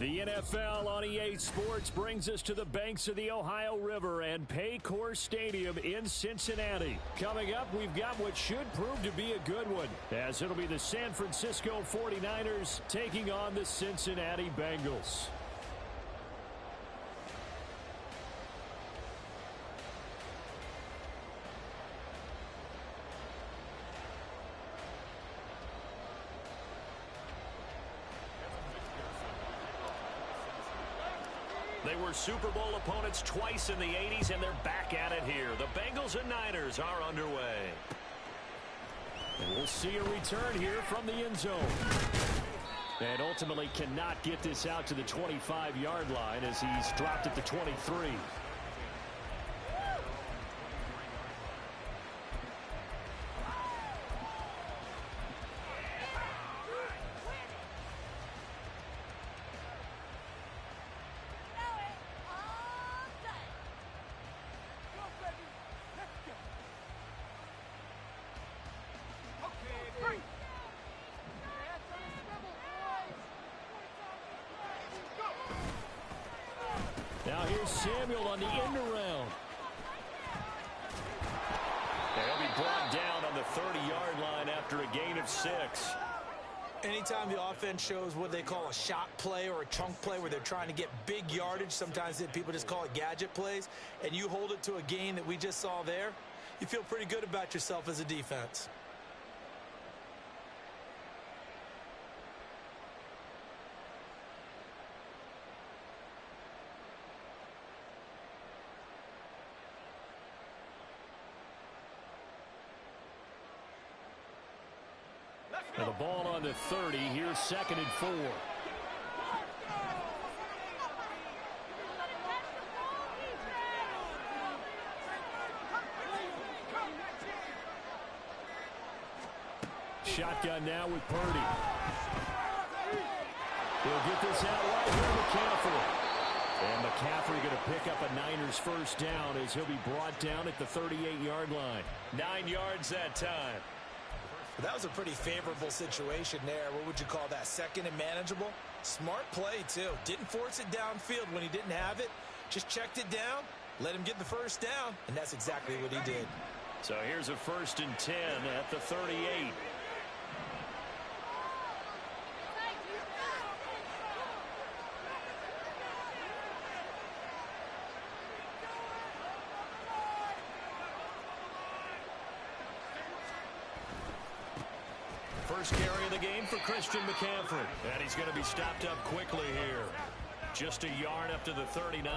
The NFL on EA Sports brings us to the banks of the Ohio River and Paycor Stadium in Cincinnati. Coming up, we've got what should prove to be a good one, as it'll be the San Francisco 49ers taking on the Cincinnati Bengals. They were Super Bowl opponents twice in the 80s, and they're back at it here. The Bengals and Niners are underway. And we'll see a return here from the end zone. And ultimately cannot get this out to the 25-yard line as he's dropped at the 23. Now here's Samuel on the end around. And he'll be brought down on the 30-yard line after a gain of 6. Anytime the offense shows what they call a shot play or a chunk play where they're trying to get big yardage, sometimes people just call it gadget plays, and you hold it to a gain that we just saw there, you feel pretty good about yourself as a defense. And the ball on the 30. Here's 2nd and 4. Shotgun now with Purdy. He'll get this out right here, McCaffrey. And McCaffrey going to pick up a Niners first down as he'll be brought down at the 38-yard line. 9 yards that time. That was a pretty favorable situation there. What would you call that? Second and manageable? Smart play, too. Didn't force it downfield when he didn't have it. Just checked it down, let him get the first down, and that's exactly what he did. So here's a 1st and 10 at the 38. First carry of the game for Christian McCaffrey. And he's going to be stopped up quickly here. Just a yard up to the 39.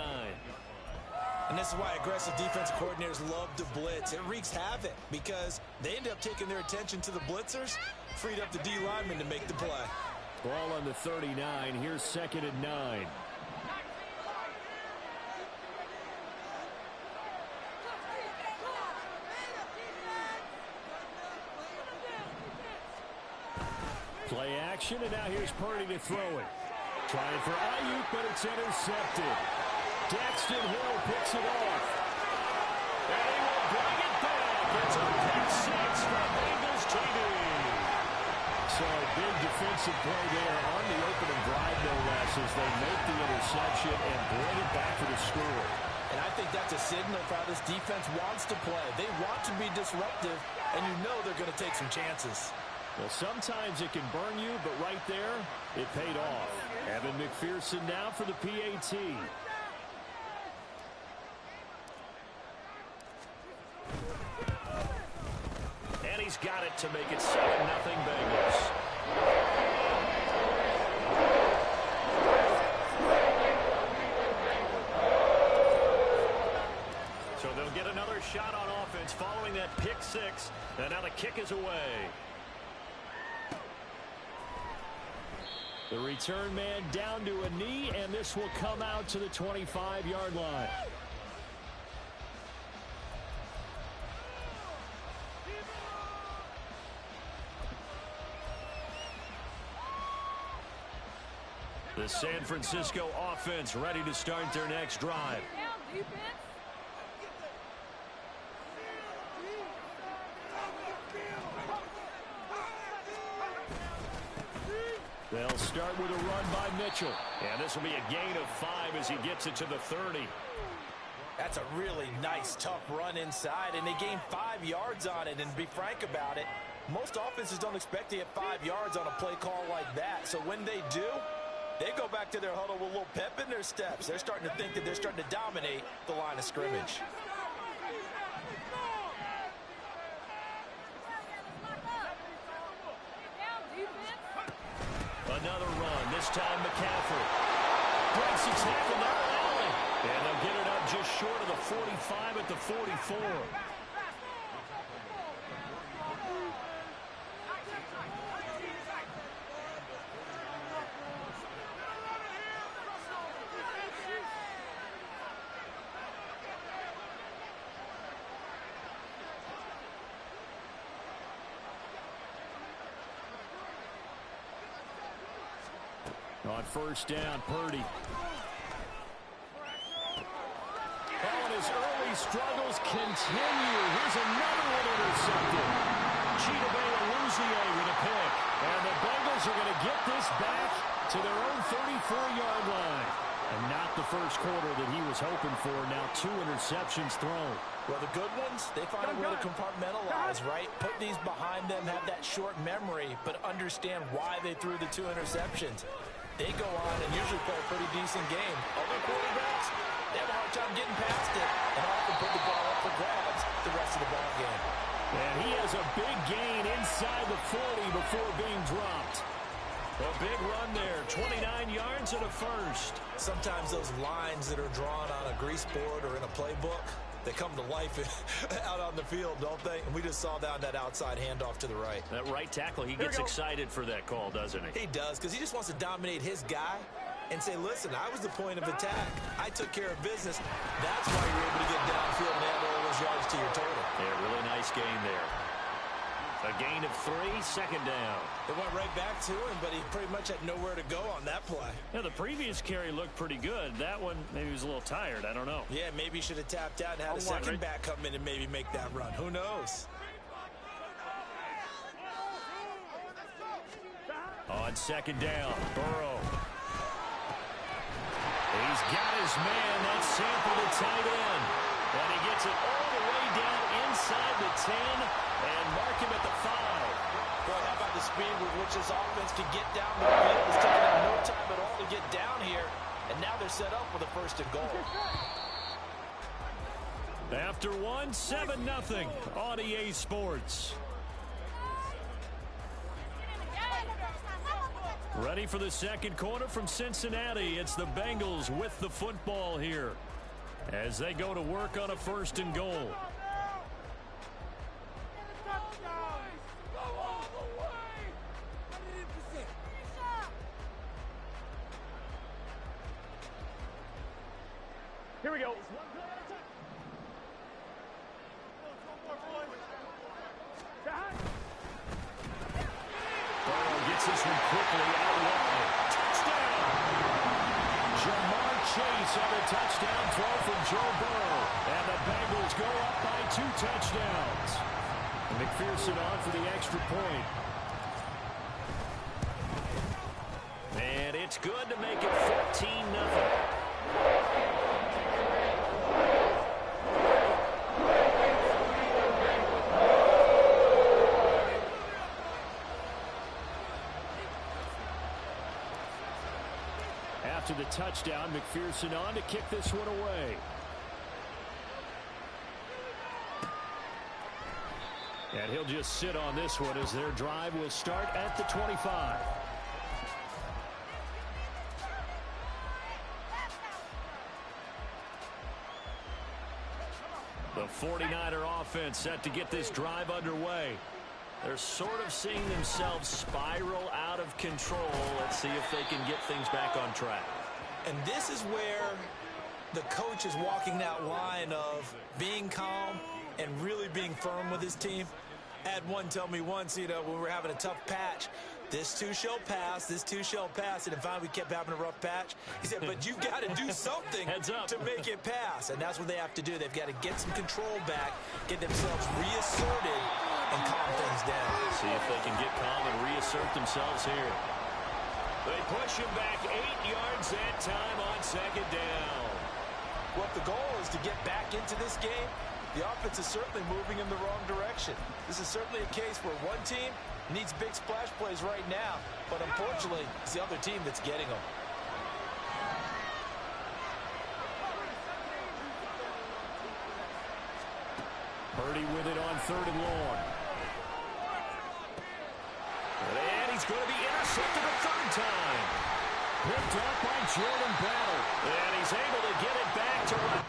And this is why aggressive defensive coordinators love to blitz. It wreaks havoc because they end up taking their attention to the blitzers, freed up the D lineman to make the play. Ball on the 39. Here's 2nd and 9. Play action, and now here's Purdy to throw it. Trying for Ayuk, but it's intercepted. Daxton Hill picks it off. And he will bring it back. It's a pick 6 from Bengals TV. So a big defensive play there on the opening drive, no less, as they make the interception and bring it back for the score. And I think that's a signal for how this defense wants to play. They want to be disruptive, and you know they're going to take some chances. Well, sometimes it can burn you, but right there, it paid off. Evan McPherson now for the PAT. And he's got it to make it 7-0 Bengals. So they'll get another shot on offense following that pick 6. And now the kick is away. The return man down to a knee, and this will come out to the 25-yard line. The San Francisco offense ready to start their next drive. They'll start with a run by Mitchell. And this will be a gain of 5 as he gets it to the 30. That's a really nice, tough run inside, and they gained 5 yards on it. And to be frank about it, most offenses don't expect to get 5 yards on a play call like that. So when they do, they go back to their huddle with a little pep in their steps. They're starting to think that they're starting to dominate the line of scrimmage. Another run, this time McCaffrey. Breaks a tackle down the alley. And they'll get it up just short of the 45 at the 44. On first down, Purdy. Oh, and his early struggles continue. Here's another one intercepted. Chidobe with a pick. And the Bengals are going to get this back to their own 34-yard line. And not the first quarter that he was hoping for. Now 2 interceptions thrown. Well, the good ones, they find a way to compartmentalize, right? Put these behind them, have that short memory, but understand why they threw the 2 interceptions. They go on and usually play a pretty decent game. Other quarterbacks, they have a hard time getting past it and often put the ball up for grabs the rest of the ball game. And he has a big gain inside the 40 before being dropped. A big run there, 29 yards and a first. Sometimes those lines that are drawn on a grease board or in a playbook, they come to life out on the field, don't they? And we just saw that outside handoff to the right. That right tackle, he gets excited for that call, doesn't he? He does, because he just wants to dominate his guy and say, listen, I was the point of attack. I took care of business. That's why you're able to get downfield and add all those yards to your total. Yeah, really nice gain there. A gain of 3, second down. It went right back to him, but he pretty much had nowhere to go on that play. Yeah, the previous carry looked pretty good. That one, maybe he was a little tired. I don't know. Yeah, maybe he should have tapped out and had a second back come in and maybe make that run. Who knows? On second down, Burrow. He's got his man. That's Sample, the tight end. And he gets it all the way down inside the 10 and mark him at the 5. Boy, how about the speed with which this offense can get down the field? It's taking them no time at all to get down here. And now they're set up with a first and goal. After 1, 7-0 on EA Sports. Ready for the second quarter from Cincinnati. It's the Bengals with the football here as they go to work on a first and goal. Here we go. Burrow gets this one quickly out wide. Touchdown! Jamar Chase on a touchdown throw from Joe Burrow. And the Bengals go up by 2 touchdowns. And McPherson on for the extra point. And it's good to make it 14-0. After the touchdown, McPherson on to kick this one away. And he'll just sit on this one as their drive will start at the 25. The 49er offense set to get this drive underway. They're sort of seeing themselves spiral out of control. Let's see if they can get things back on track. And this is where the coach is walking that line of being calm and really being firm with his team. I had one tell me once, when we were having a tough patch, this too shall pass, this too shall pass. And finally we kept having a rough patch. He said, but you've got to do something to make it pass. And that's what they have to do. They've got to get some control back, get themselves reasserted, and calm things down. See if they can get calm and reassert themselves here. They push him back 8 yards that time on second down. Well, if the goal is to get back into this game, the offense is certainly moving in the wrong direction. This is certainly a case where one team needs big splash plays right now, but unfortunately, it's the other team that's getting them. Purdy with it on 3rd and long. And he's going to be intercepted a 3rd time. Picked up by Jordan Battle. And he's able to get it back to right.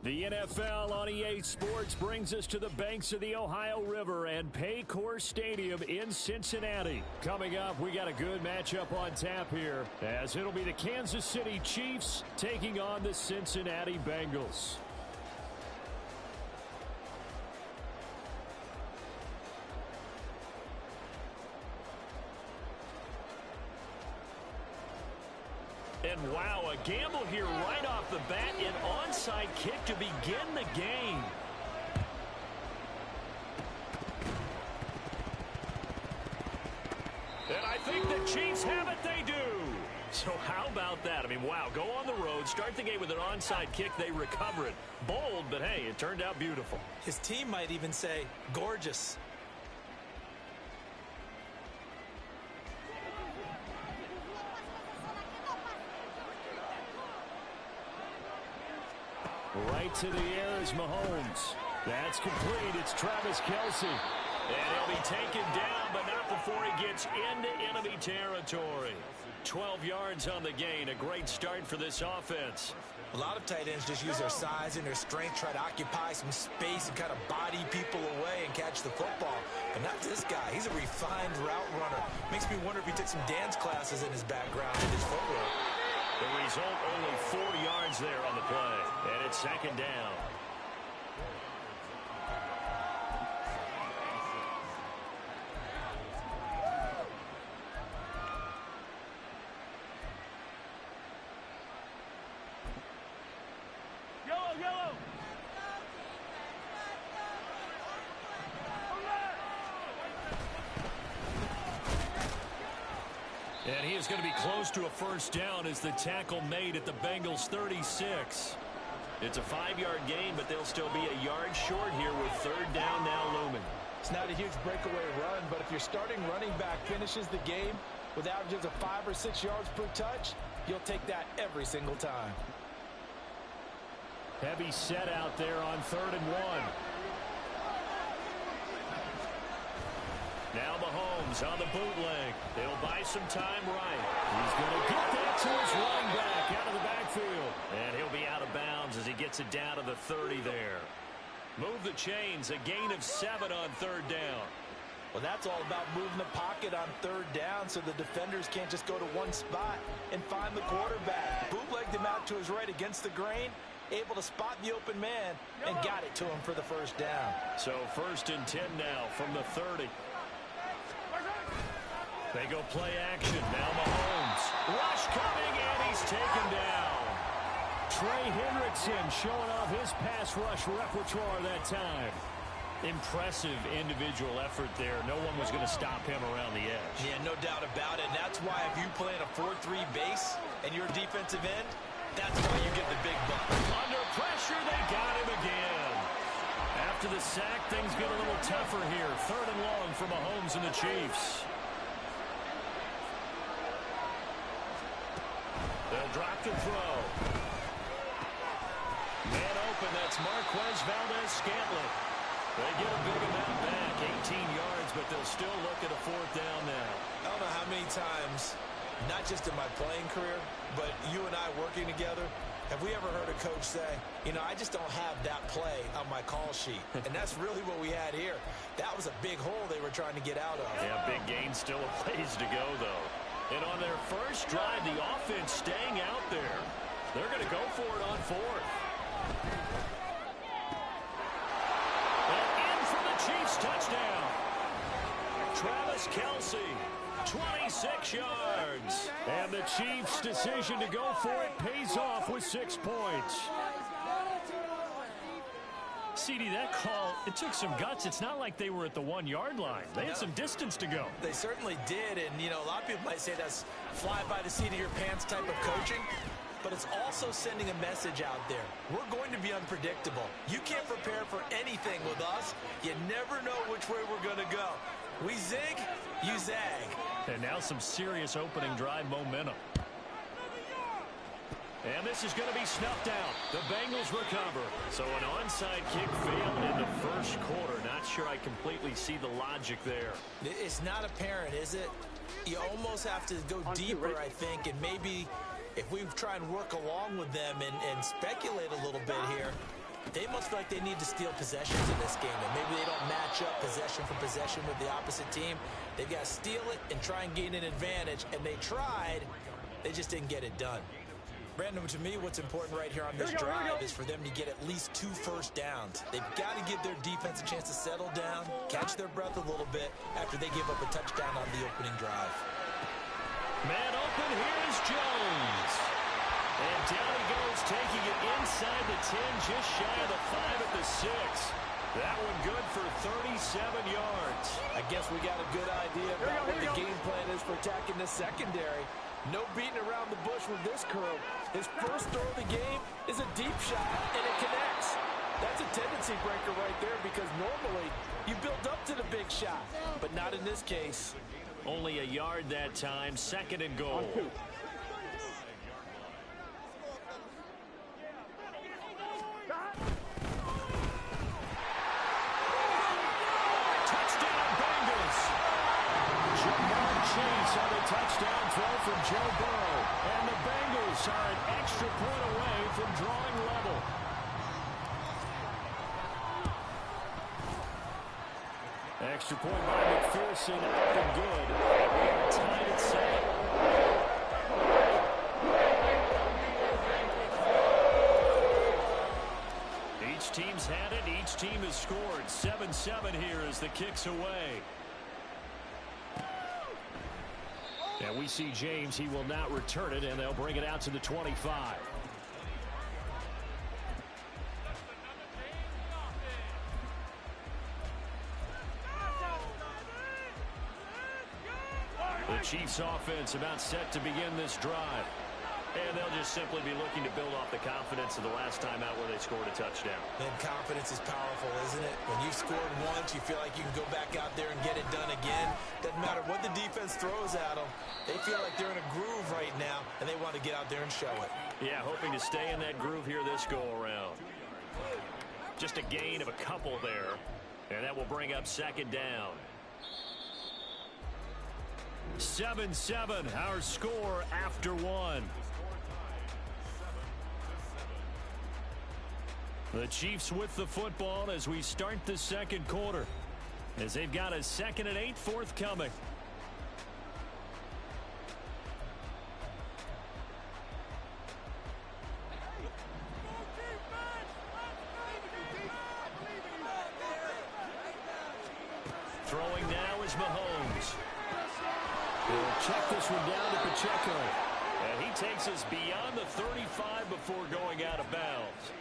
The NFL on EA Sports brings us to the banks of the Ohio River and Paycor Stadium in Cincinnati. Coming up, we got a good matchup on tap here, as it'll be the Kansas City Chiefs taking on the Cincinnati Bengals. And wow, a gamble here right off the bat, an onside kick to begin the game. And I think the Chiefs have it, they do. So how about that? I mean, wow, go on the road, start the game with an onside kick, they recover it. Bold, but hey, it turned out beautiful. His team might even say, gorgeous. Right to the air is Mahomes. That's complete. It's Travis Kelce. And he'll be taken down, but not before he gets into enemy territory. 12 yards on the gain. A great start for this offense. A lot of tight ends just use their size and their strength, try to occupy some space and kind of body people away and catch the football. But not this guy. He's a refined route runner. Makes me wonder if he took some dance classes in his background in his footwork. The result, only 4 yards there on the play. And it's second down. And he is going to be close to a first down as the tackle made at the Bengals 36. It's a 5-yard gain, but they'll still be a yard short here with third down now looming. It's not a huge breakaway run, but if your starting running back finishes the game with averages of 5 or 6 yards per touch, you'll take that every single time. Heavy set out there on 3rd and 1. Now Mahomes on the bootleg. They'll buy some time right. He's going to get that to his running back out of the backfield. And he'll be out of bounds as he gets it down to the 30 there. Move the chains. A gain of 7 on 3rd down. Well, that's all about moving the pocket on 3rd down so the defenders can't just go to one spot and find the quarterback. Bootlegged him out to his right against the grain, able to spot the open man, and got it to him for the first down. So 1st and 10 now from the 30. They go play action. Now Mahomes. Rush coming, and he's taken down. Trey Hendrickson showing off his pass rush repertoire that time. Impressive individual effort there. No one was going to stop him around the edge. Yeah, no doubt about it. And that's why if you play in a 4-3 base and you're a defensive end, that's why you get the big bucks. Under pressure, they got him again. After the sack, things get a little tougher here. 3rd and long for Mahomes and the Chiefs. They'll drop the throw. Man open, that's Marquez Valdez-Scantling. They get a big amount back, 18 yards, but they'll still look at a 4th down now. I don't know how many times, not just in my playing career, but you and I working together, have we ever heard a coach say, you know, I just don't have that play on my call sheet. And that's really what we had here. That was a big hole they were trying to get out of. Yeah, big gain, still a ways to go, though. And on their first drive, the offense staying out there. They're going to go for it on 4th. Chiefs touchdown. Travis Kelce, 26 yards. And the Chiefs' decision to go for it pays off with 6 points. CD, that call, it took some guts. It's not like they were at the 1-yard line. They had some distance to go. They certainly did. And, you know, a lot of people might say that's fly by the seat of your pants type of coaching. But it's also sending a message out there. We're going to be unpredictable. You can't prepare for anything with us. You never know which way we're going to go. We zig, you zag. And now some serious opening drive momentum. And this is going to be snuffed out. The Bengals recover. So an onside kick failed in the first quarter. Not sure I completely see the logic there. It's not apparent, is it? You almost have to go deeper, I think, and maybe if we try and work along with them and speculate a little bit here, they must feel like they need to steal possessions in this game. And maybe they don't match up possession for possession with the opposite team. They've got to steal it and try and gain an advantage. And they tried. They just didn't get it done. Brandon, to me, what's important right here on this drive is for them to get at least 2 first downs. They've got to give their defense a chance to settle down, catch their breath a little bit after they give up a touchdown on the opening drive. Man open, here's Jones. And down he goes, taking it inside the 10, just shy of the 5 at the 6. That one good for 37 yards. I guess we got a good idea about what the game plan is for attacking the secondary. No beating around the bush with this crew. His first throw of the game is a deep shot, and it connects. That's a tendency breaker right there because normally you build up to the big shot, but not in this case. Only a yard that time, 2nd and goal. Touchdown, Bengals. Jamar Chase on a touchdown throw from Joe Burrow. And the Bengals are an extra point away from drawing level. Extra point by McPherson, up and good. Tied at 7. Each team's had it. Each team has scored. 7-7 here as the kick's away. And we see James. He will not return it, and they'll bring it out to the 25. The Chiefs offense about set to begin this drive. And they'll just simply be looking to build off the confidence of the last time out where they scored a touchdown. And confidence is powerful, isn't it? When you've scored once, you feel like you can go back out there and get it done again. Doesn't matter what the defense throws at them. They feel like they're in a groove right now, and they want to get out there and show it. Yeah, hoping to stay in that groove here this go-around. Just a gain of a couple there, and that will bring up 2nd down. 7-7, our score after 1. The Chiefs with the football as we start the 2nd quarter, as they've got a 2nd and 8 forthcoming. Throwing now is Mahomes. He'll check this one down to Pacheco. And he takes us beyond the 35 before going out of bounds.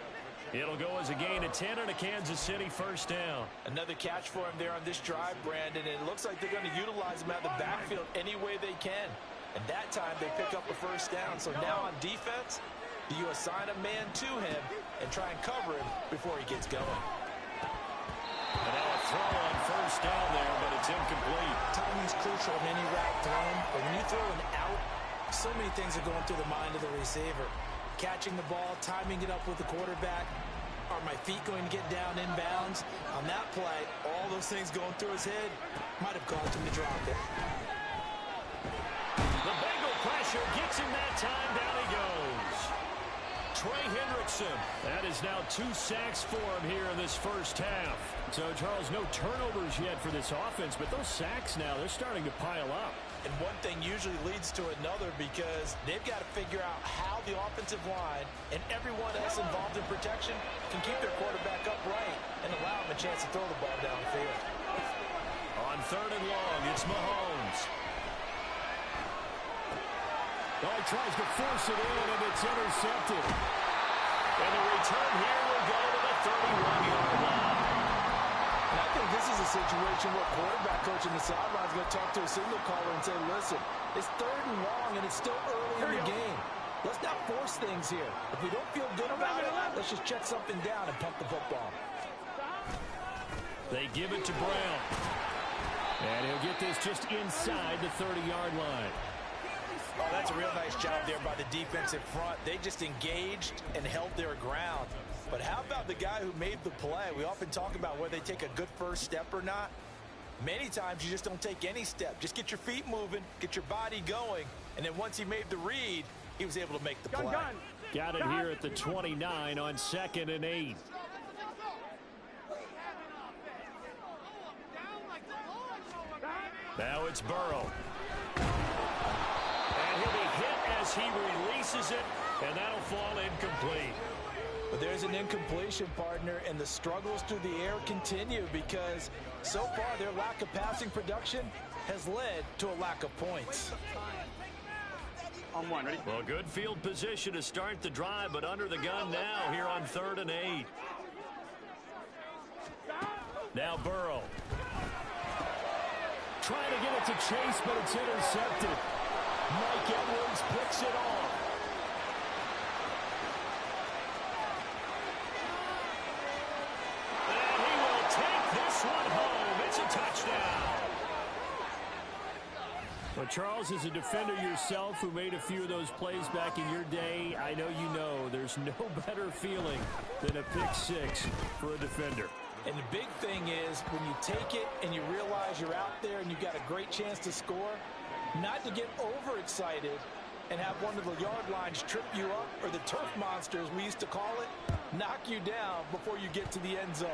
It'll go as a gain of 10 and a Kansas City first down. Another catch for him there on this drive, Brandon, and it looks like they're going to utilize him out of the backfield any way they can. And that time they pick up a first down. So now on defense, you assign a man to him and try and cover him before he gets going. And now a throw on first down there, but it's incomplete. Timing is crucial in any route thrown, but when you throw an out, so many things are going through the mind of the receiver. Catching the ball, timing it up with the quarterback. Are my feet going to get down inbounds? On that play, all those things going through his head might have caused him to drop it. The Bengal pressure gets him that time. Down he goes. Trey Hendrickson. That is now 2 sacks for him here in this first half. So, Charles, no turnovers yet for this offense, but those sacks now, they're starting to pile up. And one thing usually leads to another because they've got to figure out how the offensive line and everyone else involved in protection can keep their quarterback upright and allow him a chance to throw the ball downfield. On 3rd and long, it's Mahomes. Oh, he tries to force it in, and it's intercepted. And the return here will go to the 31-yard line. And I think this is a situation where quarterback coach in the sideline is going to talk to a signal caller and say, listen, it's 3rd and long, and it's still early in the game. Let's not force things here. If we don't feel good about it, let's just check something down and pump the football. They give it to Brown. And he'll get this just inside the 30-yard line. Oh, that's a real nice job there by the defensive front. They just engaged and held their ground. But how about the guy who made the play? We often talk about whether they take a good first step or not. Many times you just don't take any step. Just get your feet moving, get your body going, and then once he made the read, he was able to make the play. Got it here at the 29 on 2nd and 8. Now it's Burrow. And he'll be hit as he releases it, and that'll fall incomplete. But there's an incompletion, partner, and the struggles through the air continue because so far their lack of passing production has led to a lack of points. On one, ready? Well, good field position to start the drive, but under the gun now here on 3rd and 8. Now Burrow. Trying to get it to Chase, but it's intercepted. Mike Edwards picks it off. And he will take this one home. It's a touchdown. Well, Charles, as a defender yourself who made a few of those plays back in your day, I know you know there's no better feeling than a pick six for a defender. And the big thing is when you take it and you realize you're out there and you've got a great chance to score, not to get overexcited and have one of the yard lines trip you up, or the turf monsters, we used to call it, knock you down before you get to the end zone.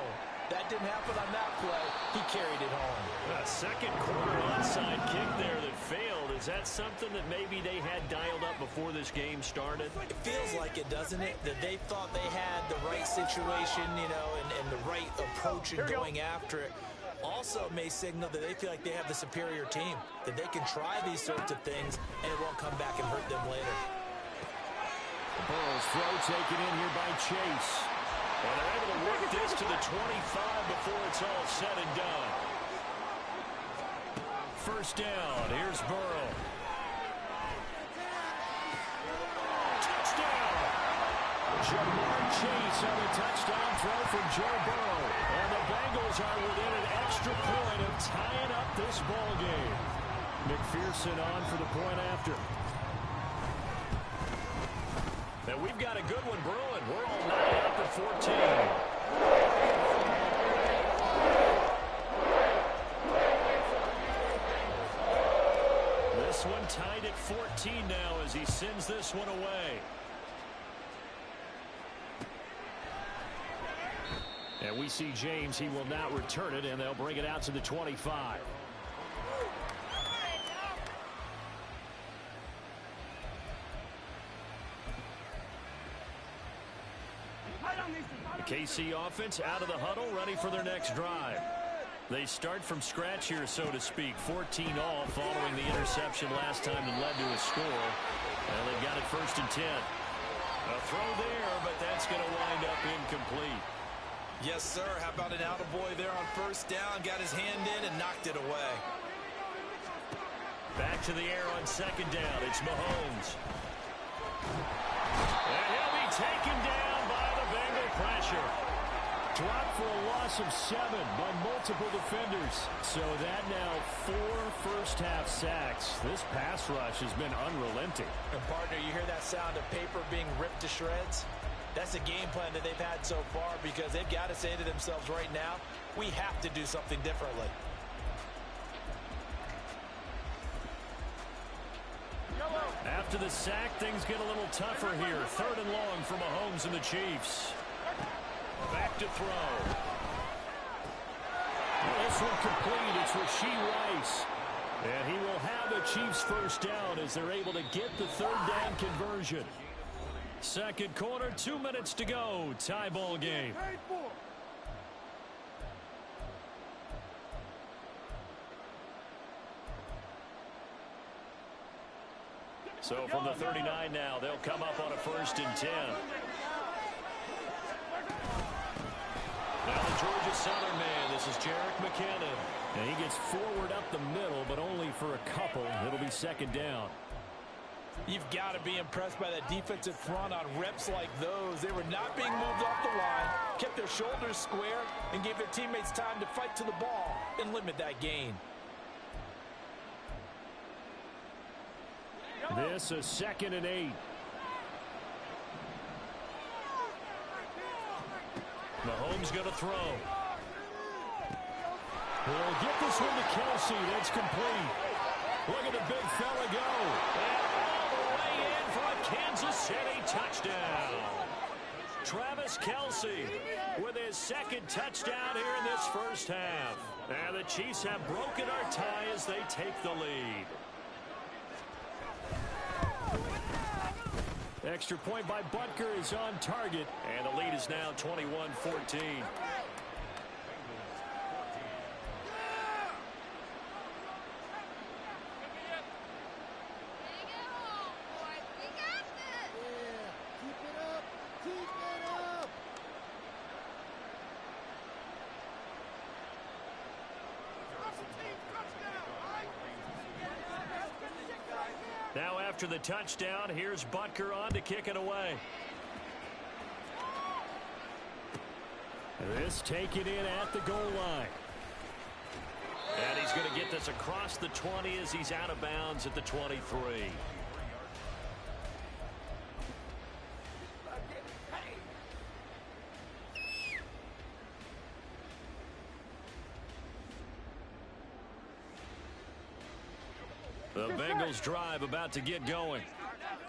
That didn't happen on that play. He carried it home. A second quarter onside kick there that failed. Is that something that maybe they had dialed up before this game started? It feels like it, doesn't it? That they thought they had the right situation, you know, and the right approach in going after it. Also may signal that they feel like they have the superior team, that they can try these sorts of things and it won't come back and hurt them later. Burrow's throw taken in here by Chase. And they're able to work this to the 25 before it's all said and done. First down, here's Burrow. Touchdown! Jamar Chase on the touchdown throw from Joe Burrow. And the Bengals are within an extra point of tying up this ball game. McPherson on for the point after. And we've got a good one brewing. We're all 9 up at 14. This one tied at 14 now as he sends this one away. And we see James. He will not return it, and they'll bring it out to the 25. The KC offense out of the huddle, ready for their next drive. They start from scratch here, so to speak. 14 all following the interception last time that led to a score. And they've got it 1st and 10. A throw there, but that's going to wind up incomplete. Yes, sir. How about an attaboy there on first down? Got his hand in and knocked it away. Back to the air on second down. It's Mahomes. And he'll be taken down by the Bengal pressure. Dropped for a loss of 7 by multiple defenders. So that now 4 first-half sacks. This pass rush has been unrelenting. And, partner, you hear that sound of paper being ripped to shreds? That's a game plan that they've had so far because they've got to say to themselves right now, we have to do something differently. After the sack, things get a little tougher here. 3rd and long for Mahomes and the Chiefs. Back to throw. This one complete. It's Rashee Rice. And he will have the Chiefs first down as they're able to get the 3rd down conversion. Second quarter, 2 minutes to go. Tie ball game. So from the 39 now, they'll come up on a 1st and 10. Now the Georgia Southern man, this is Jerick McKinnon. And he gets forward up the middle, but only for a couple. It'll be 2nd down. You've got to be impressed by that defensive front on reps like those. They were not being moved off the line, kept their shoulders square, and gave their teammates time to fight to the ball and limit that gain. This is 2nd and 8. Mahomes going to throw. He'll get this one to Kelsey. That's complete. Look at the big fella go. And all the way in for a Kansas City touchdown. Travis Kelsey with his 2nd touchdown here in this first half. And the Chiefs have broken our tie as they take the lead. Extra point by Butker is on target, and the lead is now 21-14. Now after the touchdown, here's Butker on to kick it away. This taken in at the goal line. And he's going to get this across the 20 as he's out of bounds at the 23. The Bengals drive about to get going.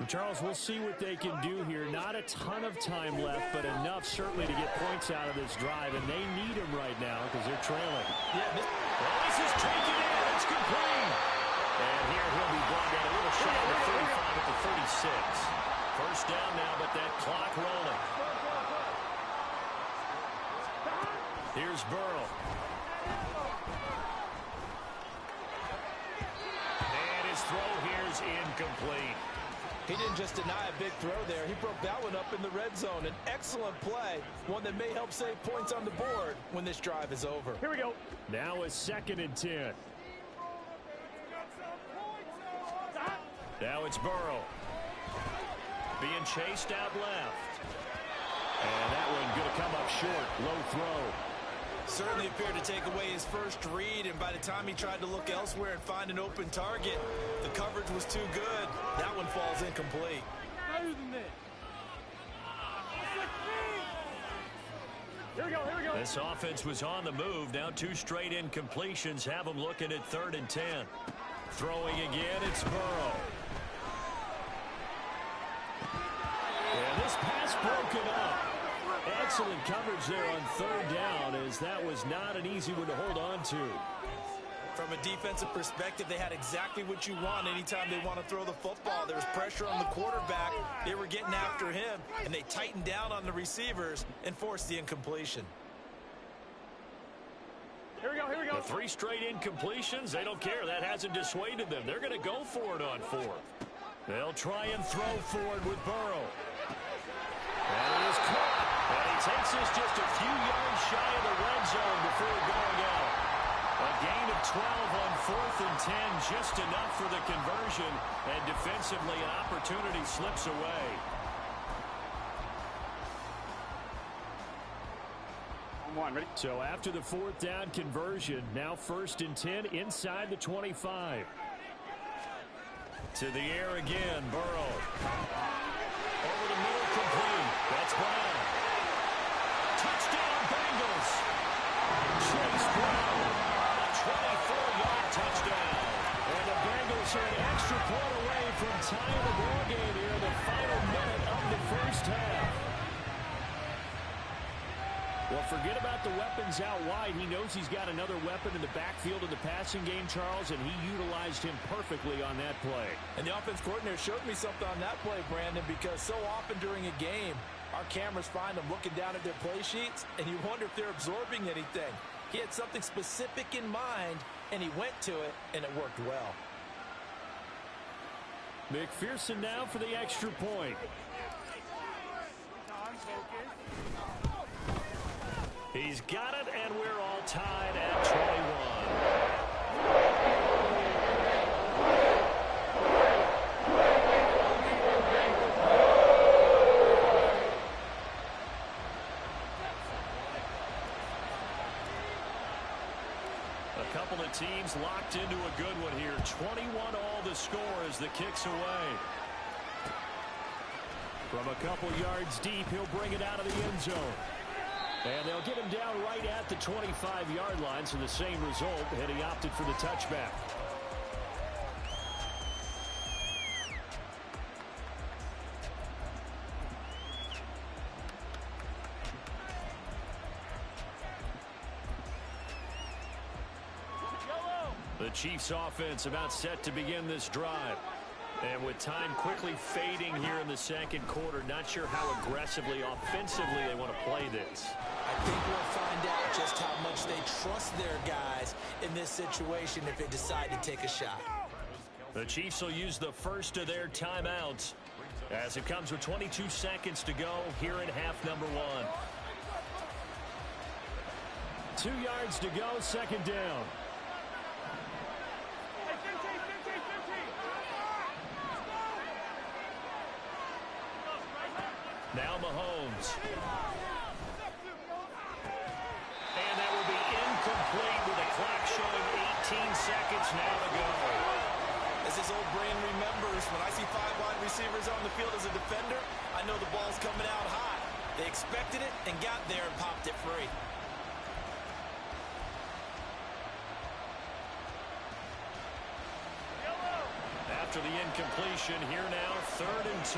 Charles, we'll see what they can do here. Not a ton of time left, but enough certainly to get points out of this drive, and they need them right now because they're trailing. Yeah, this is taken in. It's complete. And here he'll be brought down a little shy of the 35 at the 36. First down now, but that clock rolling. Here's Burrow. Throw here's incomplete. He didn't just deny a big throw there. He broke that one up in the red zone. An excellent play, one that may help save points on the board when this drive is over. Here we go. Now a 2nd and 10. Now it's Burrow. Being chased out left. And that one going to come up short. Low throw. Certainly appeared to take away his first read, and by the time he tried to look elsewhere and find an open target, the coverage was too good. That one falls incomplete. Here we go. This offense was on the move. Now 2 straight incompletions have them looking at 3rd and 10. Throwing again, it's Burrow. And this pass broken up. Excellent coverage there on 3rd down, as that was not an easy one to hold on to. From a defensive perspective, they had exactly what you want anytime they want to throw the football. There was pressure on the quarterback. They were getting after him, and they tightened down on the receivers and forced the incompletion. Here we go. The 3 straight incompletions, they don't care. That hasn't dissuaded them. They're going to go for it on 4th. They'll try and throw for it with Burrow. is just a few yards shy of the red zone before going out. A gain of 12 on 4th and 10, just enough for the conversion, and defensively an opportunity slips away. Ready? So after the 4th down conversion, now 1st and 10 inside the 25. To the air again, Burrow. Over the middle, complete. That's Brown. Touchdown, Bengals. Chase Brown, a 24-yard touchdown. And the Bengals are an extra point away from tying the ball game here in the final minute of the first half. Well, forget about the weapons out wide. He knows he's got another weapon in the backfield in the passing game, Charles, and he utilized him perfectly on that play. And the offense coordinator showed me something on that play, Brandon, because so often during a game, our cameras find them looking down at their play sheets, and you wonder if they're absorbing anything. He had something specific in mind, and he went to it, and it worked well. McPherson now for the extra point. He's got it, and we're all tied at 21. A couple of teams locked into a good one here. 21 all the score as the kick's away. From a couple yards deep, he'll bring it out of the end zone. And they'll get him down right at the 25-yard line, so the same result, and he opted for the touchback. The Chiefs offense about set to begin this drive. And with time quickly fading here in the second quarter, not sure how aggressively, offensively they want to play this. I think we'll find out just how much they trust their guys in this situation if they decide to take a shot. The Chiefs will use the first of their timeouts as it comes with 22 seconds to go here in half number 1. 2 yards to go, second down. Now Mahomes. And that will be incomplete with the clock showing 18 seconds now to go. As his old brain remembers, when I see 5 wide receivers on the field as a defender, I know the ball's coming out hot. They expected it and got there and popped it free. After the incompletion, here now, 3rd and 2.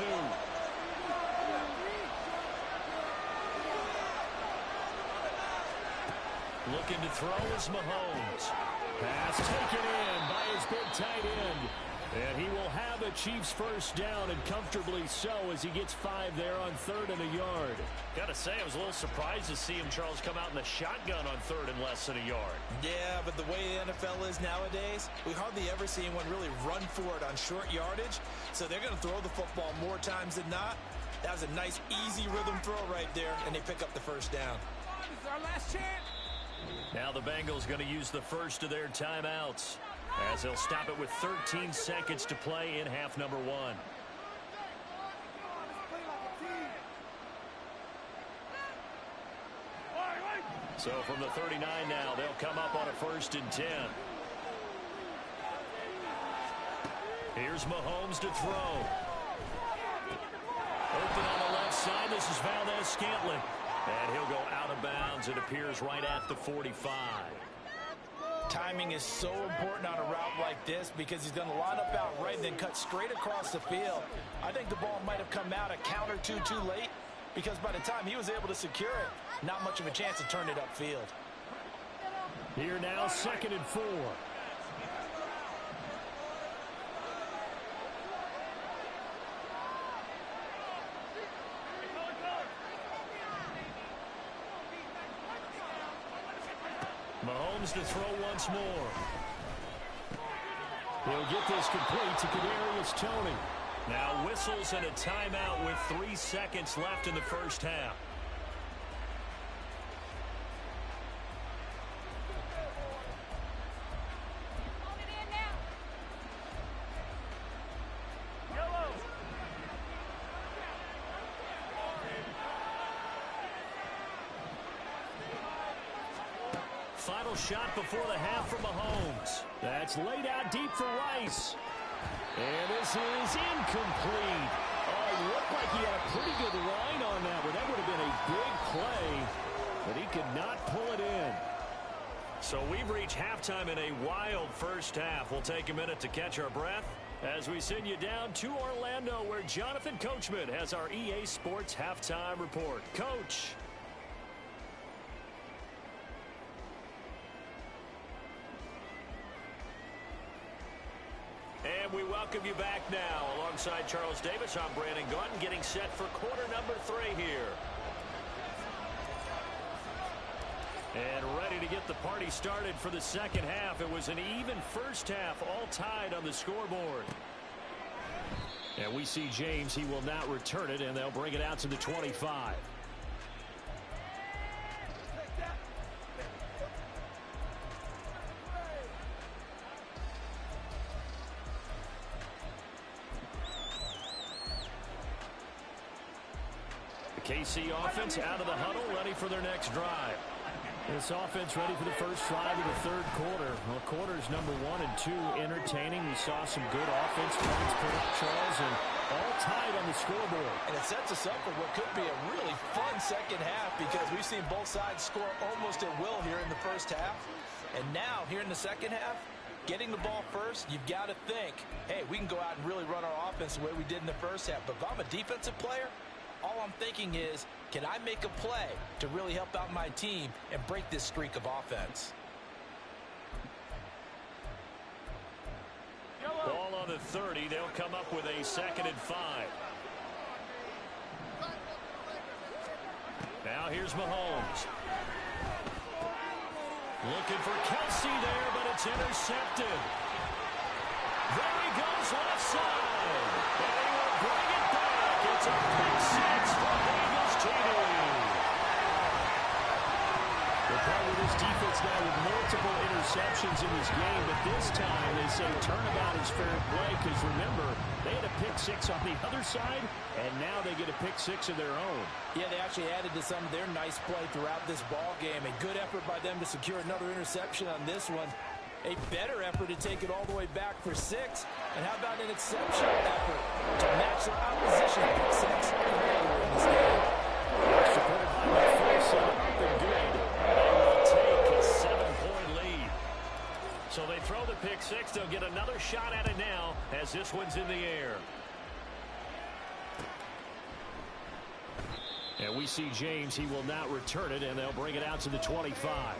Looking to throw is Mahomes. Pass taken in by his big tight end. And he will have a Chiefs first down, and comfortably so, as he gets 5 there on 3rd and a yard. Got to say, I was a little surprised to see him, Charles, come out in the shotgun on 3rd and less than a yard. Yeah, but the way the NFL is nowadays, we hardly ever see anyone really run for it on short yardage. So they're going to throw the football more times than not. That was a nice, easy rhythm throw right there, and they pick up the first down. This is our last chance. Now the Bengals going to use the first of their timeouts as they'll stop it with 13 seconds to play in half number 1. So from the 39 now, they'll come up on a 1st and 10. Here's Mahomes to throw. Open on the left side. This is Valdez-Scantling. And he'll go out of bounds. It appears right at the 45. Timing is so important on a route like this because he's going to line up out right and then cut straight across the field. I think the ball might have come out a count or two too late because by the time he was able to secure it, not much of a chance to turn it upfield. Here now, 2nd and 4. Mahomes to throw once more. He'll get this complete to Kadarius Toney. Now whistles and a timeout with 3 seconds left in the first half. final shot before the half from Mahomes. That's laid out deep for Rice. And this is incomplete. Oh, it looked like he had a pretty good line on that one. That would have been a big play, but he could not pull it in. So we've reached halftime in a wild first half. We'll take a minute to catch our breath as we send you down to Orlando, where Jonathan Coachman has our EA Sports halftime report. Coach. And we welcome you back now. Alongside Charles Davis, I'm Brandon Gaudin, getting set for quarter number 3 here. And ready to get the party started for the second half. It was an even first half, all tied on the scoreboard. And we see James. He will not return it, and they'll bring it out to the 25. The KC offense out of the huddle, ready for their next drive. This offense ready for the first drive of the third quarter. Well, quarters number 1 and 2 entertaining. We saw some good offense points put up, Charles, and all tied on the scoreboard. And it sets us up for what could be a really fun second half, because we've seen both sides score almost at will here in the first half. And now, here in the second half, getting the ball first, you've got to think, hey, we can go out and really run our offense the way we did in the first half. But if I'm a defensive player, all I'm thinking is, can I make a play to really help out my team and break this streak of offense? Ball on the 30. They'll come up with a 2nd and 5. Now here's Mahomes. Looking for Kelsey there, but it's intercepted. There he goes, left side. And he will bring it back. It's a pick 6 for Bengals TV. The part with this defense now with multiple interceptions in this game, but this time they say turnabout is fair play, because remember, they had a pick 6 on the other side, and now they get a pick 6 of their own. Yeah, they actually added to some of their nice play throughout this ball game. A good effort by them to secure another interception on this one. A better effort to take it all the way back for 6. And how about an exceptional effort to match their opposition pick 6 earlier in this game? Supported by McPherson, up and good. And will take a 7-point lead. So they throw the pick 6. They'll get another shot at it now as this one's in the air. And we see James. He will not return it, and they'll bring it out to the 25.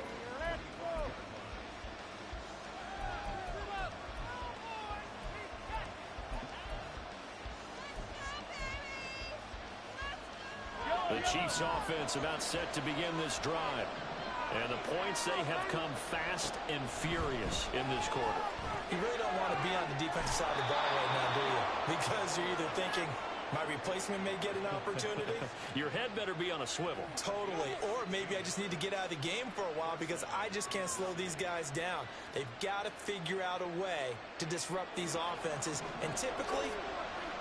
The Chiefs offense about set to begin this drive. And the points, they have come fast and furious in this quarter. You really don't want to be on the defensive side of the ball right now, do you? Because you're either thinking, my replacement may get an opportunity. Your head better be on a swivel. Totally. Or maybe I just need to get out of the game for a while, because I just can't slow these guys down. They've got to figure out a way to disrupt these offenses. And typically,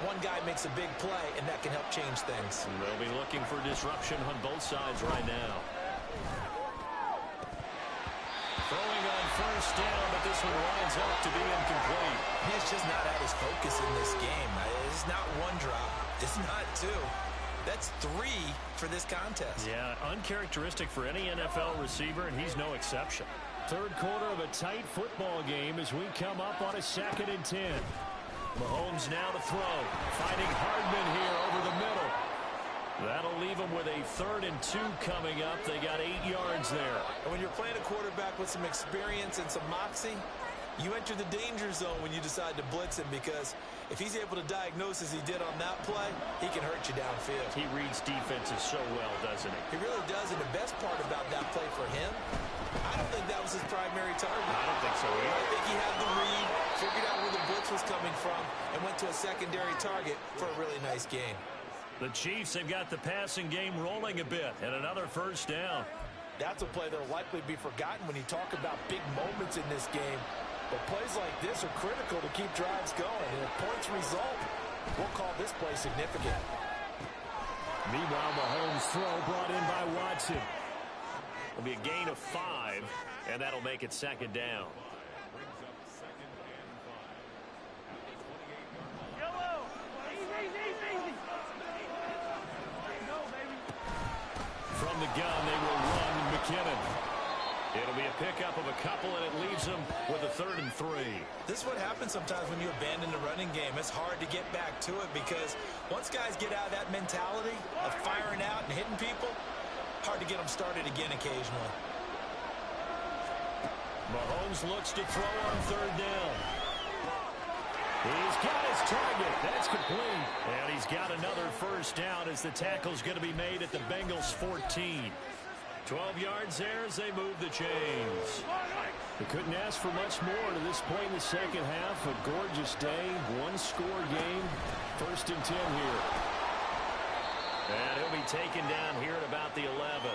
one guy makes a big play, and that can help change things. And they'll be looking for disruption on both sides right now. Throwing on first down, but this one winds up to be incomplete. He's just not at his focus in this game. It's not one drop. It's not 2. That's 3 for this contest. Yeah, uncharacteristic for any NFL receiver, and he's no exception. Third quarter of a tight football game as we come up on a 2nd and 10. Mahomes now to throw. Finding Hardman here over the middle. That'll leave them with a 3rd and 2 coming up. They got 8 yards there. And when you're playing a quarterback with some experience and some moxie, you enter the danger zone when you decide to blitz him, because if he's able to diagnose as he did on that play, he can hurt you downfield. He reads defenses so well, doesn't he? He really does, and the best part about that play for him, I don't think that was his primary target. I don't think so either. I think he had the read, figured out where the blitz was coming from, and went to a secondary target for a really nice gain. The Chiefs have got the passing game rolling a bit, and another first down. That's a play that will likely be forgotten when you talk about big moments in this game. But plays like this are critical to keep drives going. And if points result, we'll call this play significant. Meanwhile, Mahomes' throw brought in by Watson. It'll be a gain of 5, and that'll make it second down. From the gun, they will run McKinnon. It'll be a pickup of a couple, and it leaves them with a 3rd and 3. This is what happens sometimes when you abandon the running game. It's hard to get back to it because once guys get out of that mentality of firing out and hitting people, hard to get them started again occasionally. Mahomes looks to throw on 3rd down. He's got his target. That's complete. And he's got another first down as the tackle's going to be made at the Bengals 14. 12 yards there as they move the chains. They couldn't ask for much more to this point in the second half. A gorgeous day, one-score game. 1st and 10 here. And he'll be taken down here at about the 11.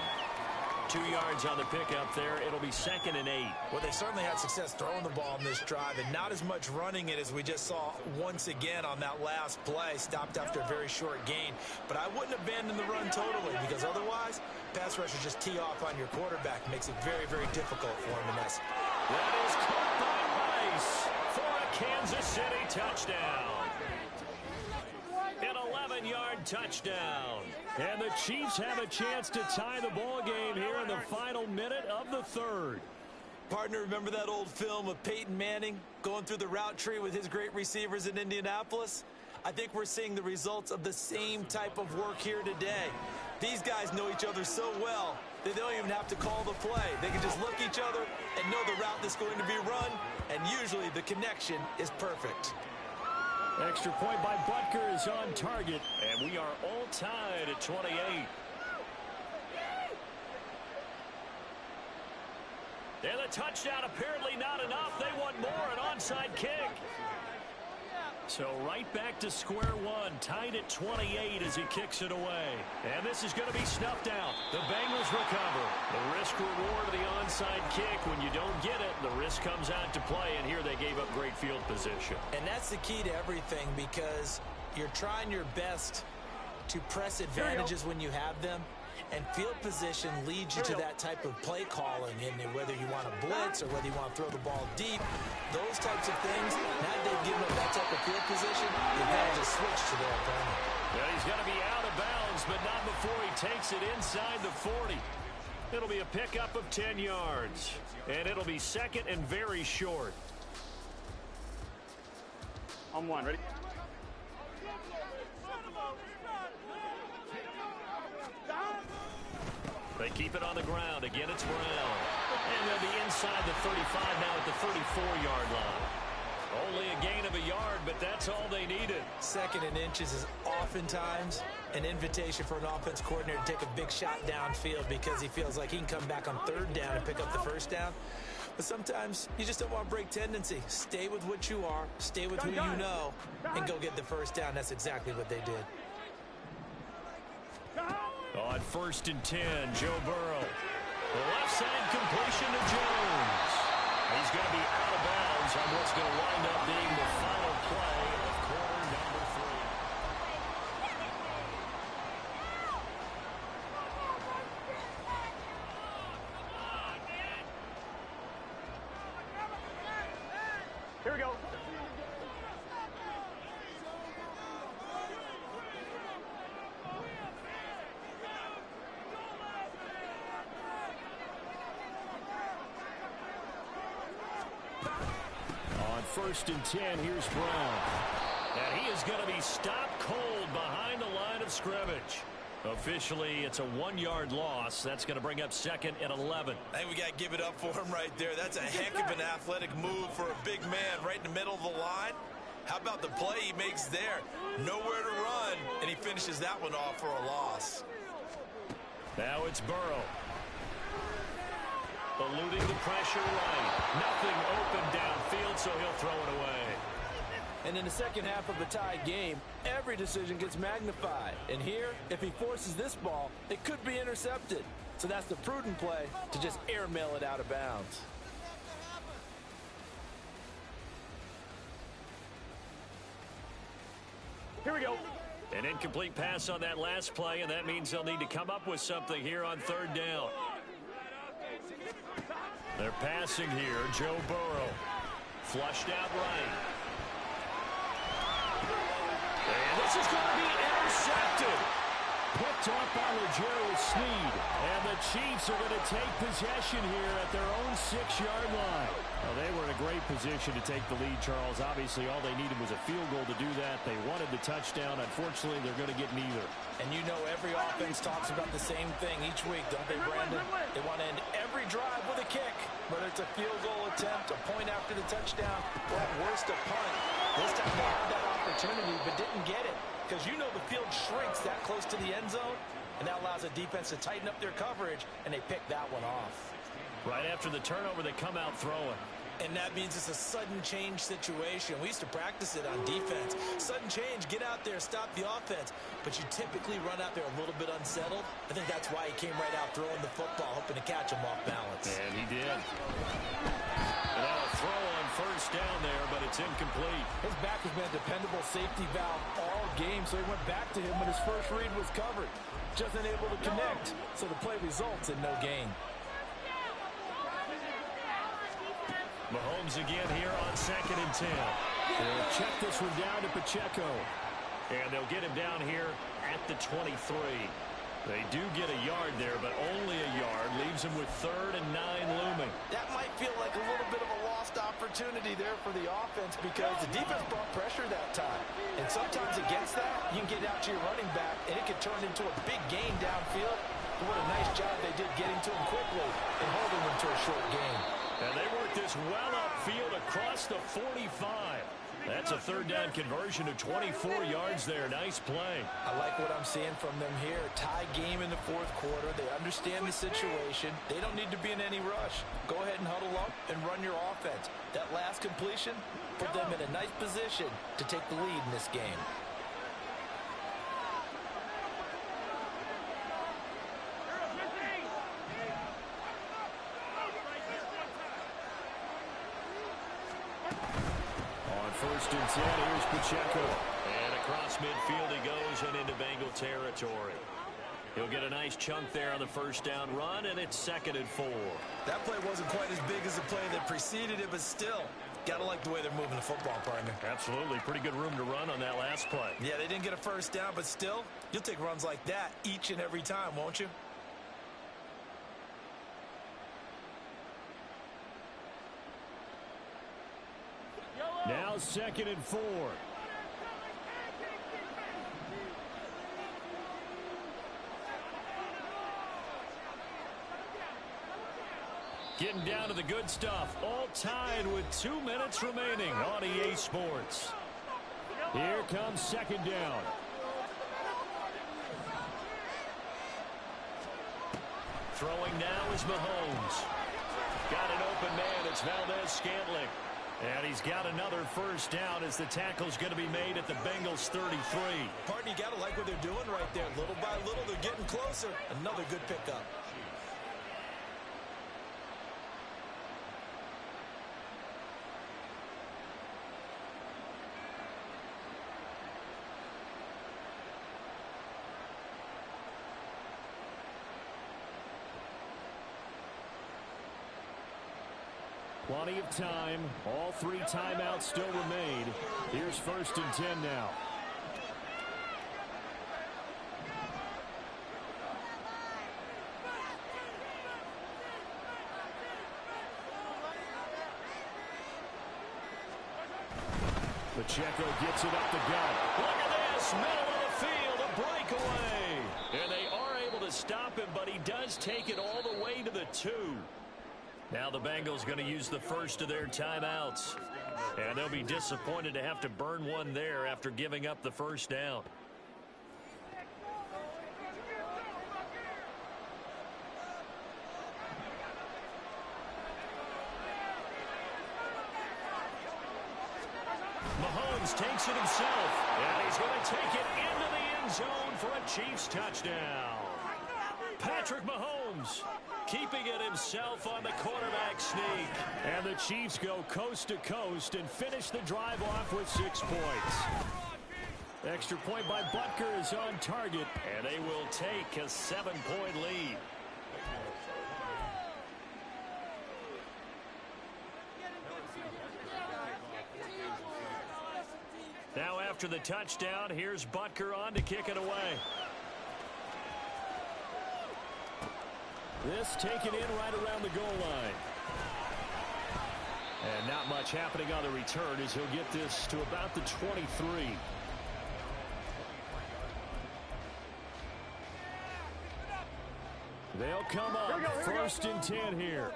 2 yards on the pickup there. It'll be 2nd and 8. Well, they certainly had success throwing the ball in this drive and not as much running it as we just saw once again on that last play. Stopped after a very short gain. But I wouldn't abandon the run totally because otherwise, pass rushers just tee off on your quarterback. Makes it very, very difficult for him. And that's... That is caught by Rice for a Kansas City touchdown. An 11-yard touchdown. And the Chiefs have a chance to tie the ball game here in the final minute of the 3rd. Partner, remember that old film of Peyton Manning going through the route tree with his great receivers in Indianapolis? I think we're seeing the results of the same type of work here today. These guys know each other so well that they don't even have to call the play. They can just look each other and know the route that's going to be run, and usually the connection is perfect. Extra point by Butker is on target, and we are all tied at 28. And the touchdown apparently not enough. They want more, an onside kick. So right back to square one, tied at 28 as he kicks it away. And this is going to be snuffed out. The Bengals recover. The risk-reward of the onside kick. When you don't get it, the risk comes out to play, and here they gave up great field position. And that's the key to everything because you're trying your best to press advantages when you have them. And field position leads you to that type of play calling, and whether you want to blitz or whether you want to throw the ball deep, those types of things, now that they've given up that type of field position, the advantage is switched to their opponent. Well, he's going to be out of bounds, but not before he takes it inside the 40. It'll be a pickup of 10 yards, and it'll be 2nd and very short. On 1, ready? They keep it on the ground. Again, it's Brown. And they'll be inside the 35 now at the 34-yard line. Only a gain of a yard, but that's all they needed. 2nd and inches is oftentimes an invitation for an offense coordinator to take a big shot downfield because he feels like he can come back on 3rd down and pick up the 1st down. But sometimes you just don't want to break tendency. Stay with what you are, stay with who you know, and go get the 1st down. That's exactly what they did. On 1st and 10, Joe Burrow. The left side completion to Jones. He's going to be out of bounds on what's going to wind up being the final play of quarter number 3. Here we go. On 1st and 10, here's Brown. And he is going to be stopped cold behind the line of scrimmage. Officially, it's a 1-yard loss. That's going to bring up 2nd and 11. I think we got to give it up for him right there. That's a heck of an athletic move for a big man right in the middle of the line. How about the play he makes there? Nowhere to run, and he finishes that one off for a loss. Now it's Burrow. Eluding the pressure right. Nothing open downfield, so he'll throw it away. And in the second half of a tied game, every decision gets magnified. And here, if he forces this ball, it could be intercepted. So that's the prudent play to just airmail it out of bounds. Here we go. An incomplete pass on that last play, and that means they'll need to come up with something here on 3rd down. They're passing here. Joe Burrow. Flushed out right. And this is going to be intercepted. Picked off by L'Jarius Sneed. And the Chiefs are going to take possession here at their own 6-yard line. Well, they were in a great position to take the lead, Charles. Obviously, all they needed was a field goal to do that. They wanted the touchdown. Unfortunately, they're going to get neither. And you know every offense talks about the same thing each week, don't they, Brandon? They want to end every drive with a kick, whether it's a field goal attempt, a point after the touchdown, or at worst a punt. This time they had that opportunity but didn't get it because you know the field shrinks that close to the end zone, and that allows the defense to tighten up their coverage, and they pick that one off. Right after the turnover, they come out throwing. And that means it's a sudden change situation. We used to practice it on defense. Sudden change, get out there, stop the offense. But you typically run out there a little bit unsettled. I think that's why he came right out throwing the football, hoping to catch him off balance. And he did. And now a throw on first down there, but it's incomplete. His back has been a dependable safety valve all game, so he went back to him when his first read was covered. Just unable to connect, so the play results in no gain. Mahomes again here on 2nd and 10. They'll check this one down to Pacheco. And they'll get him down here at the 23. They do get a yard there, but only a yard. Leaves him with 3rd and 9 looming. That might feel like a little bit of a lost opportunity there for the offense because the defense brought pressure that time. And sometimes against that, you can get out to your running back, and it can turn into a big gain downfield. But what a nice job they did getting to him quickly and holding him to a short gain. And they work this well upfield across the 45. That's a 3rd down conversion of 24 yards there. Nice play. I like what I'm seeing from them here. Tie game in the 4th quarter. They understand the situation. They don't need to be in any rush. Go ahead and huddle up and run your offense. That last completion put them in a nice position to take the lead in this game. First and 10, here's Pacheco. And across midfield he goes and into Bengal territory. He'll get a nice chunk there on the first down run, and it's 2nd and 4. That play wasn't quite as big as the play that preceded it, but still, got to like the way they're moving the football, partner. Absolutely. Pretty good room to run on that last play. Yeah, they didn't get a first down, but still, you'll take runs like that each and every time, won't you? Now 2nd and 4. Getting down to the good stuff. All tied with 2 minutes remaining on EA Sports. Here comes 2nd down. Throwing now is Mahomes. Got an open man. It's Valdez-Scantling. And he's got another first down as the tackle's going to be made at the Bengals 33. Partner, you got to like what they're doing right there. Little by little, they're getting closer. Another good pickup. Plenty of time. All 3 timeouts still remain. Here's 1st and 10 now. Pacheco gets it up the gut. Look at this. Middle of the field. A breakaway. And they are able to stop him, but he does take it all the way to the 2. Now the Bengals going to use the first of their timeouts. And they'll be disappointed to have to burn one there after giving up the first down. Mahomes takes it himself. And he's going to take it into the end zone for a Chiefs touchdown. Patrick Mahomes keeping it himself on the quarterback sneak. And the Chiefs go coast to coast and finish the drive off with 6 points. Extra point by Butker is on target, and they will take a 7-point lead. after the touchdown. Here's Butker on to kick it away. This taken in right around the goal line. And not much happening on the return as he'll get this to about the 23. They'll come up first and 10 here.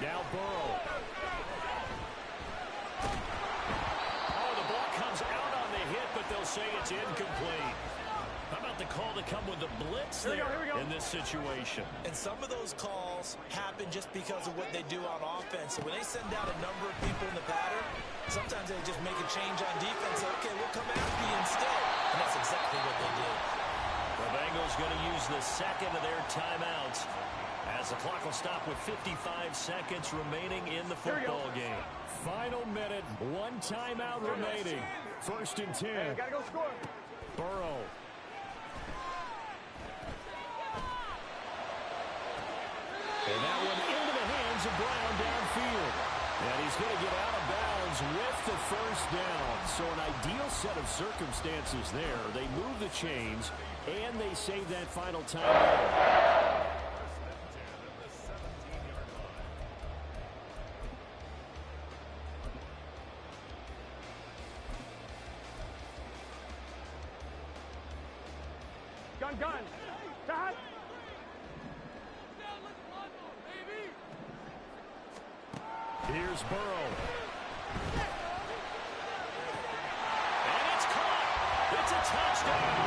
Now Burrow. Oh, the ball comes out on the hit, but they'll say it's incomplete. How about the call to come with the blitz there in this situation? And some of those calls happen just because of what they do on offense. So when they send out a number of people in the pattern, sometimes they just make a change on defense. Say, okay, we'll come after you instead. And that's exactly what they did. The Bengals going to use the second of their timeouts as the clock will stop with 55 seconds remaining in the football game. Final minute, one timeout remaining. First and 10. Hey, gotta go score. Burrow. And that one into the hands of Brown downfield. And he's going to get out of bounds with the first down. So an ideal set of circumstances there. They move the chains, and they save that final timeout. Gun. Dad. Here's Burrow. And it's caught. It's a touchdown.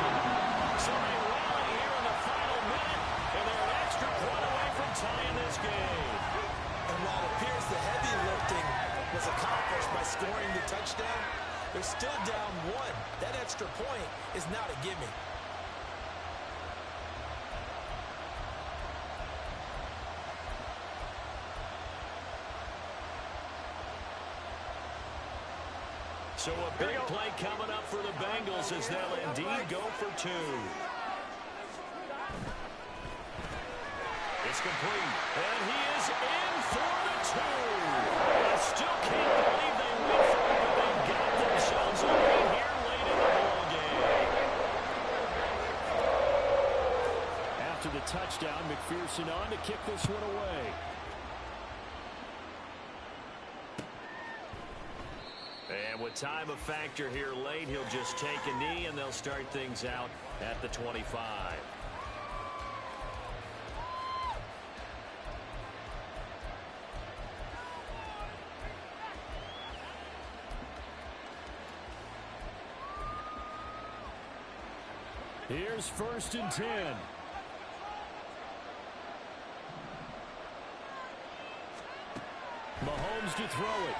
So they rally here in the final minute, and they're an extra point away from tying this game. And while it appears the heavy lifting was accomplished by scoring the touchdown, they're still down one. That extra point is not a gimme. So a big play coming up for the Bengals as they'll indeed go for two. It's complete. And he is in for the two. I still can't believe they went for it, but they got themselves a lead here late in the ball game. After the touchdown, McPherson on to kick this one away. And with time a factor here late, he'll just take a knee, and they'll start things out at the 25. Here's first and 10. Mahomes to throw it.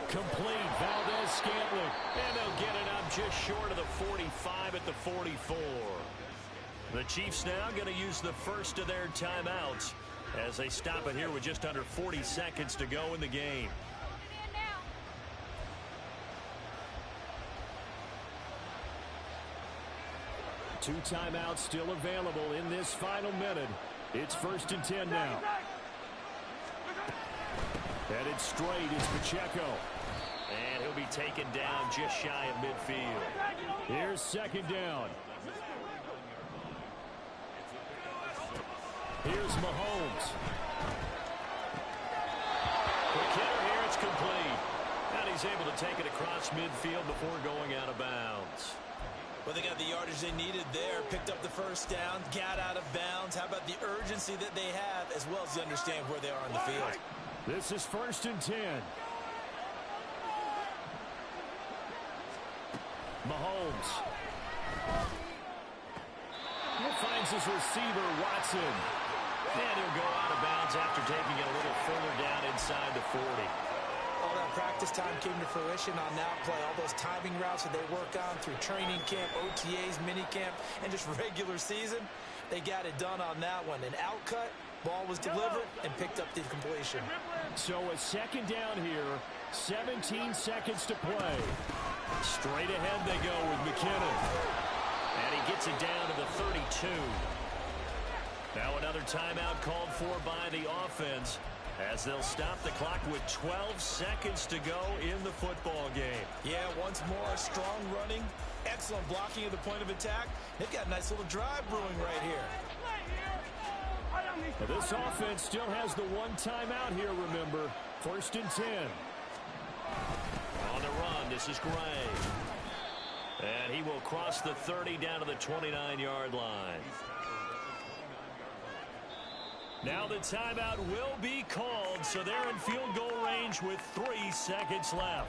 Complete. Valdez-Scantling. And they'll get it up just short of the 45 at the 44. The Chiefs now going to use the first of their timeouts as they stop it here with just under 40 seconds to go in the game. Two timeouts still available in this final minute. It's first and 10 now. Headed straight is Pacheco. And he'll be taken down just shy of midfield. Here's second down. Here's Mahomes. Quick hitter here, it's complete. And he's able to take it across midfield before going out of bounds. Well, they got the yardage they needed there, picked up the first down, got out of bounds. How about the urgency that they have, as well as they understand where they are on the field? This is first and 10. Mahomes. He finds his receiver, Watson. And he'll go out of bounds after taking it a little further down inside the 40. All that practice time came to fruition on that play. All those timing routes that they work on through training camp, OTAs, minicamp, and just regular season, they got it done on that one. An outcut, ball was delivered, and picked up the completion. So a second down here, 17 seconds to play. Straight ahead they go with McKinnon. And he gets it down to the 32. Now another timeout called for by the offense As they'll stop the clock with 12 seconds to go in the football game. Yeah, once more, strong running, excellent blocking at the point of attack. They've got a nice little drive brewing right here. Now this offense still has the one timeout here, remember. 1st and 10. On the run, this is Gray. And he will cross the 30 down to the 29-yard line. Now the timeout will be called, so they're in field goal range with 3 seconds left.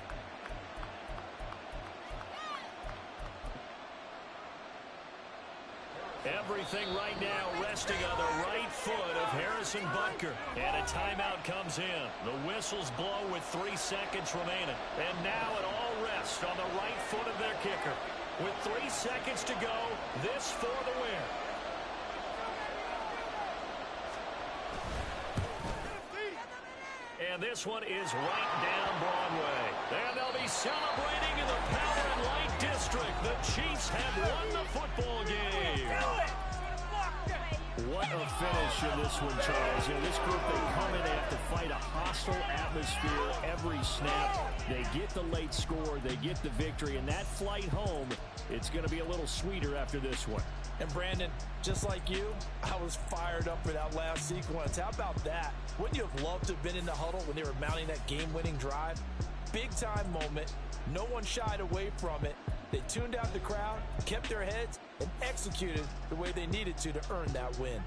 Everything right now resting on the right foot of Harrison Butker. And a timeout comes in. The whistles blow with 3 seconds remaining. And now it all rests on the right foot of their kicker. With 3 seconds to go, this for the win. And this one is right down Broadway. And they'll be celebrating in the Power and Light District. The Chiefs have won the football game. What a finish in this one, Charles. You know, this group, they come in, they have to fight a hostile atmosphere every snap. They get the late score, they get the victory, and that flight home, it's going to be a little sweeter after this one. And Brandon, just like you, I was fired up for that last sequence. How about that? Wouldn't you have loved to have been in the huddle when they were mounting that game-winning drive? Big-time moment. No one shied away from it. They tuned out the crowd, kept their heads, and executed the way they needed to earn that win.